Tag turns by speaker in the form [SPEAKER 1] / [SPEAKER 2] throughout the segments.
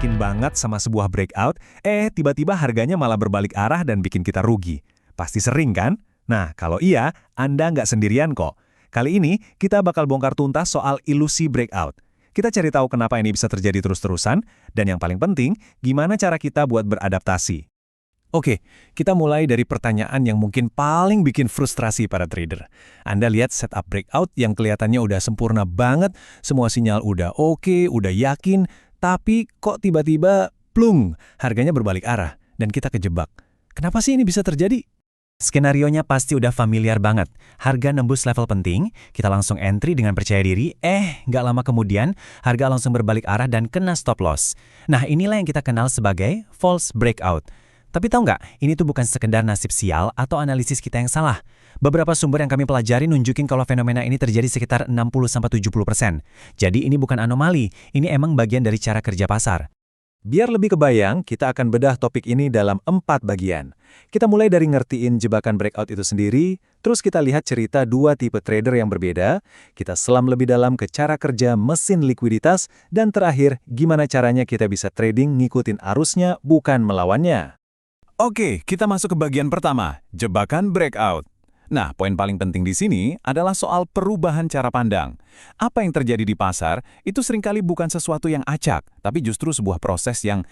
[SPEAKER 1] yakin banget sama sebuah breakout, tiba-tiba harganya malah berbalik arah dan bikin kita rugi. Pasti sering kan? Nah, kalau iya, Anda nggak sendirian kok. Kali ini, kita bakal bongkar tuntas soal ilusi breakout. Kita cari tahu kenapa ini bisa terjadi terus-terusan, dan yang paling penting, gimana cara kita buat beradaptasi. Oke, kita mulai dari pertanyaan yang mungkin paling bikin frustrasi para trader. Anda lihat setup breakout yang kelihatannya udah sempurna banget, semua sinyal udah oke, udah yakin, tapi kok tiba-tiba plung, harganya berbalik arah, dan kita kejebak. Kenapa sih ini bisa terjadi?
[SPEAKER 2] Skenarionya pasti udah familiar banget. Harga nembus level penting, kita langsung entry dengan percaya diri, nggak lama kemudian, harga langsung berbalik arah dan kena stop loss. Nah, inilah yang kita kenal sebagai false breakout. Tapi tahu nggak, ini tuh bukan sekedar nasib sial atau analisis kita yang salah. Beberapa sumber yang kami pelajari nunjukin kalau fenomena ini terjadi sekitar 60-70%. Jadi ini bukan anomali, ini emang bagian dari cara kerja pasar.
[SPEAKER 1] Biar lebih kebayang, kita akan bedah topik ini dalam 4 bagian. Kita mulai dari ngertiin jebakan breakout itu sendiri, terus kita lihat cerita 2 tipe trader yang berbeda, kita selam lebih dalam ke cara kerja mesin likuiditas, dan terakhir, gimana caranya kita bisa trading ngikutin arusnya, bukan melawannya. Oke, kita masuk ke bagian pertama, jebakan breakout. Nah, poin paling penting di sini adalah soal perubahan cara pandang. Apa yang terjadi di pasar itu seringkali bukan sesuatu yang acak, tapi justru sebuah proses yang,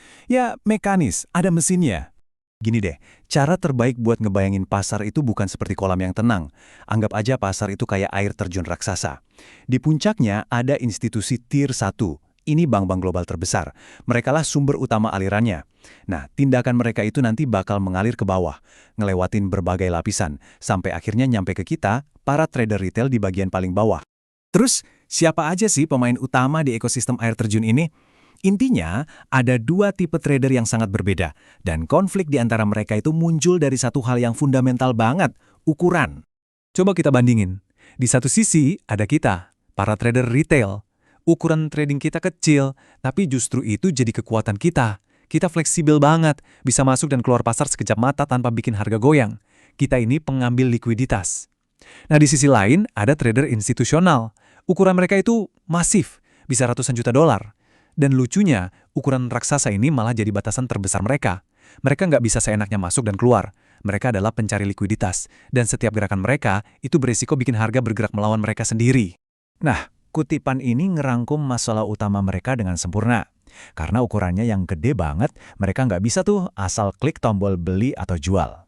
[SPEAKER 1] mekanis, ada mesinnya. Gini deh, cara terbaik buat ngebayangin pasar itu bukan seperti kolam yang tenang. Anggap aja pasar itu kayak air terjun raksasa. Di puncaknya ada institusi tier 1. Ini bank-bank global terbesar. Merekalah sumber utama alirannya. Nah, tindakan mereka itu nanti bakal mengalir ke bawah, ngelewatin berbagai lapisan, sampai akhirnya nyampe ke kita, para trader retail di bagian paling bawah. Terus, siapa aja sih pemain utama di ekosistem air terjun ini? Intinya, ada 2 tipe trader yang sangat berbeda, dan konflik di antara mereka itu muncul dari satu hal yang fundamental banget, ukuran. Coba kita bandingin. Di satu sisi, ada kita, para trader retail. Ukuran trading kita kecil, tapi justru itu jadi kekuatan kita. Kita fleksibel banget, bisa masuk dan keluar pasar sekejap mata tanpa bikin harga goyang. Kita ini pengambil likuiditas. Nah, di sisi lain, ada trader institusional. Ukuran mereka itu masif, bisa ratusan juta dolar. Dan lucunya, ukuran raksasa ini malah jadi batasan terbesar mereka. Mereka nggak bisa seenaknya masuk dan keluar. Mereka adalah pencari likuiditas. Dan setiap gerakan mereka, itu berisiko bikin harga bergerak melawan mereka sendiri. Nah, kutipan ini ngerangkum masalah utama mereka dengan sempurna. Karena ukurannya yang gede banget, mereka nggak bisa tuh asal klik tombol beli atau jual.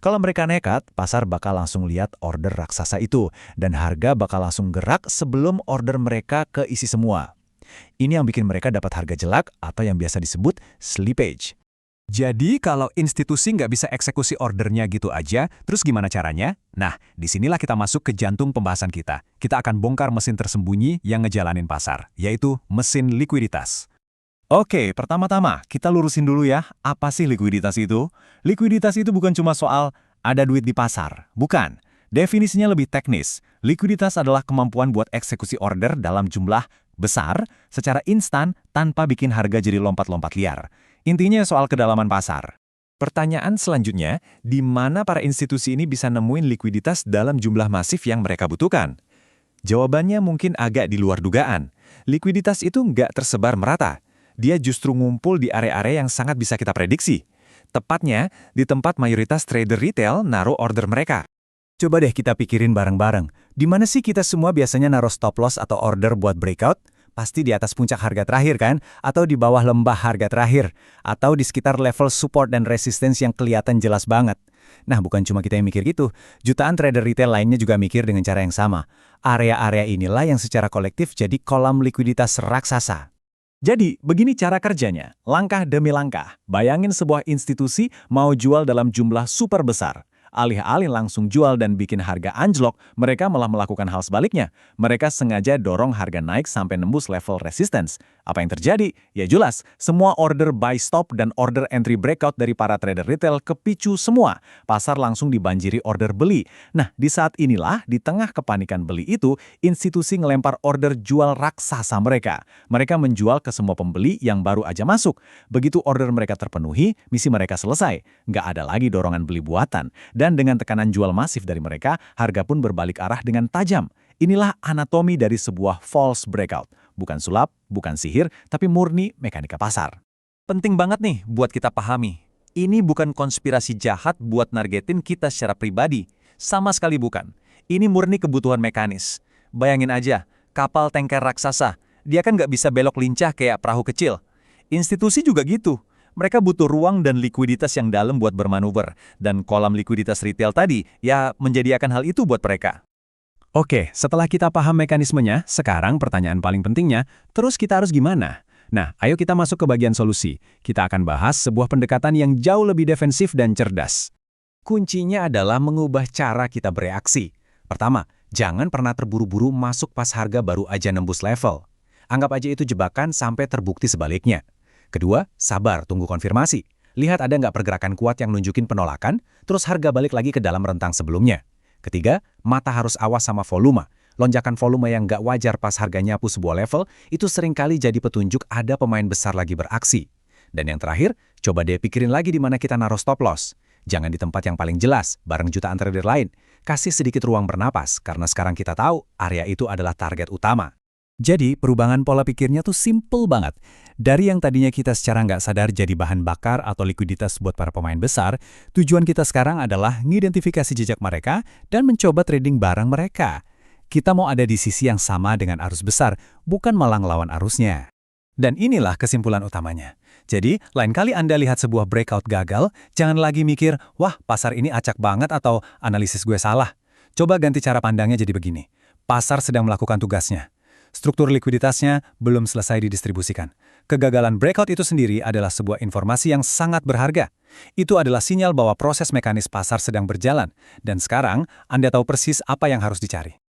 [SPEAKER 1] Kalau mereka nekat, pasar bakal langsung lihat order raksasa itu, dan harga bakal langsung gerak sebelum order mereka keisi semua. Ini yang bikin mereka dapat harga jelek atau yang biasa disebut slippage. Jadi kalau institusi nggak bisa eksekusi ordernya gitu aja, terus gimana caranya? Nah, disinilah kita masuk ke jantung pembahasan kita. Kita akan bongkar mesin tersembunyi yang ngejalanin pasar, yaitu mesin likuiditas. Oke, pertama-tama kita lurusin dulu ya, apa sih likuiditas itu? Likuiditas itu bukan cuma soal ada duit di pasar, bukan. Definisinya lebih teknis. Likuiditas adalah kemampuan buat eksekusi order dalam jumlah besar, secara instan, tanpa bikin harga jadi lompat-lompat liar. Intinya soal kedalaman pasar. Pertanyaan selanjutnya, di mana para institusi ini bisa nemuin likuiditas dalam jumlah masif yang mereka butuhkan? Jawabannya mungkin agak di luar dugaan. Likuiditas itu nggak tersebar merata. Dia justru ngumpul di area-area yang sangat bisa kita prediksi. Tepatnya, di tempat mayoritas trader retail naruh order mereka. Coba deh kita pikirin bareng-bareng. Di mana sih kita semua biasanya naruh stop loss atau order buat breakout? Pasti di atas puncak harga terakhir kan? Atau di bawah lembah harga terakhir? Atau di sekitar level support dan resistance yang kelihatan jelas banget? Nah, bukan cuma kita yang mikir gitu. Jutaan trader retail lainnya juga mikir dengan cara yang sama. Area-area inilah yang secara kolektif jadi kolam likuiditas raksasa. Jadi, begini cara kerjanya. Langkah demi langkah. Bayangin sebuah institusi mau jual dalam jumlah super besar. Alih-alih langsung jual dan bikin harga anjlok, mereka malah melakukan hal sebaliknya. Mereka sengaja dorong harga naik sampai nembus level resistance. Apa yang terjadi? Ya jelas, semua order buy stop dan order entry breakout dari para trader retail kepicu semua. Pasar langsung dibanjiri order beli. Nah, di saat inilah, di tengah kepanikan beli itu, institusi ngelempar order jual raksasa mereka. Mereka menjual ke semua pembeli yang baru aja masuk. Begitu order mereka terpenuhi, misi mereka selesai. Nggak ada lagi dorongan beli buatan. Dan dengan tekanan jual masif dari mereka, harga pun berbalik arah dengan tajam. Inilah anatomi dari sebuah false breakout. Bukan sulap, bukan sihir, tapi murni mekanika pasar. Penting banget nih buat kita pahami. Ini bukan konspirasi jahat buat nargetin kita secara pribadi. Sama sekali bukan. Ini murni kebutuhan mekanis. Bayangin aja, kapal tanker raksasa. Dia kan nggak bisa belok lincah kayak perahu kecil. Institusi juga gitu. Mereka butuh ruang dan likuiditas yang dalam buat bermanuver. Dan kolam likuiditas retail tadi, ya menyediakan hal itu buat mereka.
[SPEAKER 3] Oke, setelah kita paham mekanismenya, sekarang pertanyaan paling pentingnya, terus kita harus gimana? Nah, ayo kita masuk ke bagian solusi. Kita akan bahas sebuah pendekatan yang jauh lebih defensif dan cerdas. Kuncinya adalah mengubah cara kita bereaksi. Pertama, jangan pernah terburu-buru masuk pas harga baru aja nembus level. Anggap aja itu jebakan sampai terbukti sebaliknya. Kedua, sabar, tunggu konfirmasi. Lihat ada nggak pergerakan kuat yang nunjukin penolakan, terus harga balik lagi ke dalam rentang sebelumnya. Ketiga, mata harus awas sama volume. Lonjakan volume yang nggak wajar pas harga nyapu sebuah level, itu seringkali jadi petunjuk ada pemain besar lagi beraksi. Dan yang terakhir, coba deh pikirin lagi di mana kita naruh stop loss. Jangan di tempat yang paling jelas, bareng jutaan trader lain. Kasih sedikit ruang bernapas, karena sekarang kita tahu area itu adalah target utama.
[SPEAKER 2] Jadi, perubahan pola pikirnya tuh simple banget. Dari yang tadinya kita secara nggak sadar jadi bahan bakar atau likuiditas buat para pemain besar, tujuan kita sekarang adalah ngidentifikasi jejak mereka dan mencoba trading barang mereka. Kita mau ada di sisi yang sama dengan arus besar, bukan malah ngelawan arusnya. Dan inilah kesimpulan utamanya. Jadi, lain kali Anda lihat sebuah breakout gagal, jangan lagi mikir, wah pasar ini acak banget atau analisis gue salah. Coba ganti cara pandangnya jadi begini. Pasar sedang melakukan tugasnya. Struktur likuiditasnya belum selesai didistribusikan. Kegagalan breakout itu sendiri adalah sebuah informasi yang sangat berharga. Itu adalah sinyal bahwa proses mekanis pasar sedang berjalan, dan sekarang Anda tahu persis apa yang harus dicari.